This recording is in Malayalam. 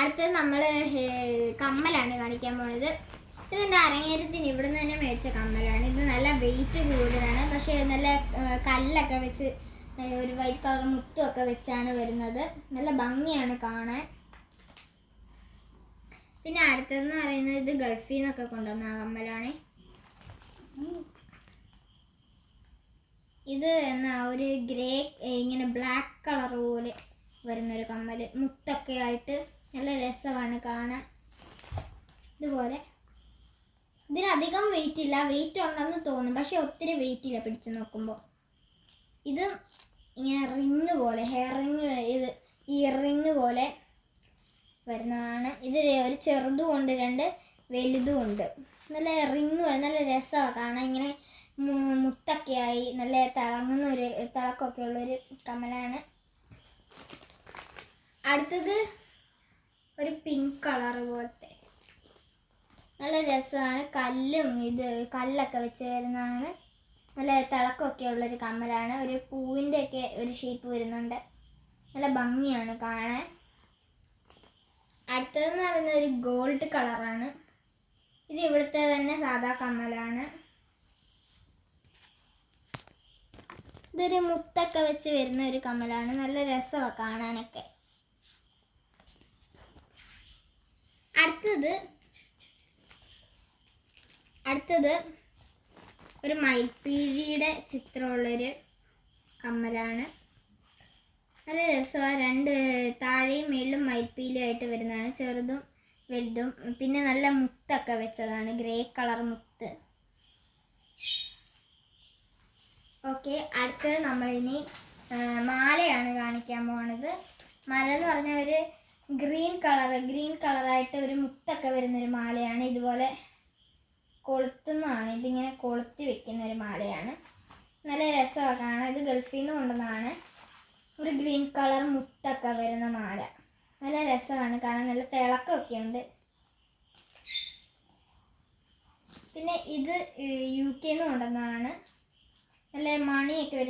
അടുത്തത് നമ്മൾ കമ്മലാണ് കാണിക്കാൻ പോകുന്നത്. ഇതെൻ്റെ അരങ്ങേറ്റത്തിന് ഇവിടെ നിന്ന് തന്നെ മേടിച്ച കമ്മലാണ്. ഇത് നല്ല വെയിറ്റ് കൂടുതലാണ്, പക്ഷേ നല്ല കല്ലൊക്കെ വെച്ച് ഒരു വൈറ്റ് കളർ മുത്തുമൊക്കെ വെച്ചാണ് വരുന്നത്. നല്ല ഭംഗിയാണ് കാണാൻ. പിന്നെ അടുത്തതെന്ന് പറയുന്നത് ഇത് ഗൾഫിൽ നിന്നൊക്കെ കൊണ്ടുവന്ന കമ്മലാണ്. ഇത് എന്നാ ഒരു ഗ്രേ ഇങ്ങനെ ബ്ലാക്ക് കളർ പോലെ വരുന്നൊരു കമ്മൽ, മുത്തൊക്കെ ആയിട്ട് നല്ല രസമാണ് കാണാൻ. ഇതുപോലെ ഇതിനധികം വെയിറ്റ് ഇല്ല, വെയിറ്റ് ഉണ്ടെന്ന് തോന്നും, പക്ഷെ ഒത്തിരി വെയിറ്റ് ഇല്ല പിടിച്ച് നോക്കുമ്പോൾ. ഇത് ഇങ്ങനെ റിങ് പോലെ, ഹെയർ റിങ്, ഇത് ഈ റിങ് പോലെ വരുന്നതാണ്. ഇത് ഒരു ചെറുതും ഉണ്ട്, രണ്ട് വലുതും ഉണ്ട്. നല്ല റിങ് പോലെ നല്ല രസമാണ് കാണാൻ. ഇങ്ങനെ മുത്തൊക്കെ ആയി നല്ല തിളങ്ങുന്ന ഒരു തിളക്കമൊക്കെ ഉള്ളൊരു കമ്മലാണ്. അടുത്തത് ഒരു പിങ്ക് കളർ പോലത്തെ നല്ല രസമാണ്. കല്ലൊക്കെ വെച്ച് വരുന്നതാണ്. നല്ല തിളക്കമൊക്കെ ഉള്ളൊരു കമ്മലാണ്. ഒരു പൂവിൻ്റെയൊക്കെ ഒരു ഷേപ്പ് വരുന്നുണ്ട്. നല്ല ഭംഗിയാണ് കാണാൻ. അടുത്തതെന്ന് പറയുന്നത് ഒരു ഗോൾഡ് കളറാണ്. ഇത് ഇവിടുത്തെ തന്നെ സാധാ കമ്മലാണ്. ഇതൊരു മുത്തൊക്കെ വെച്ച് വരുന്ന ഒരു കമ്മലാണ്. നല്ല രസമാണ് കാണാനൊക്കെ. അടുത്തത് ഒരു മയിൽപ്പീലിയുടെ ചിത്രമുള്ളൊരു കമ്മലാണ്. നല്ല രസമാണ്. രണ്ട് താഴെയും മേളിലും മയിൽപ്പീലിയായിട്ട് വരുന്നതാണ്. ചെറുതും വലുതും. പിന്നെ നല്ല മുത്തൊക്കെ വെച്ചതാണ്, ഗ്രേ കളർ മുത്ത്. ഓക്കെ, അടുത്തത് നമ്മളിനി മാലയാണ് കാണിക്കാൻ പോകുന്നത്. മാല എന്ന് പറഞ്ഞാൽ ഒരു ഗ്രീൻ കളറായിട്ട് ഒരു മുത്തൊക്കെ വരുന്നൊരു മാലയാണ്. ഇതുപോലെ കൊളുത്തുന്നതാണ്, ഇതിങ്ങനെ കൊളുത്തി വെക്കുന്ന ഒരു മാലയാണ്. നല്ല രസമാണ് കാണാൻ. ഇത് ഗൾഫിൽ നിന്ന് കൊണ്ടുവന്നതാണ്. ഒരു ഗ്രീൻ കളർ മുത്തൊക്കെ വരുന്ന മാല. നല്ല രസമാണ് കാണാൻ, നല്ല തിളക്കമൊക്കെ ഉണ്ട്. പിന്നെ ഇത് UK നിന്ന് കൊണ്ടുവന്നതാണ്. നല്ല മണിയൊക്കെ വരുന്ന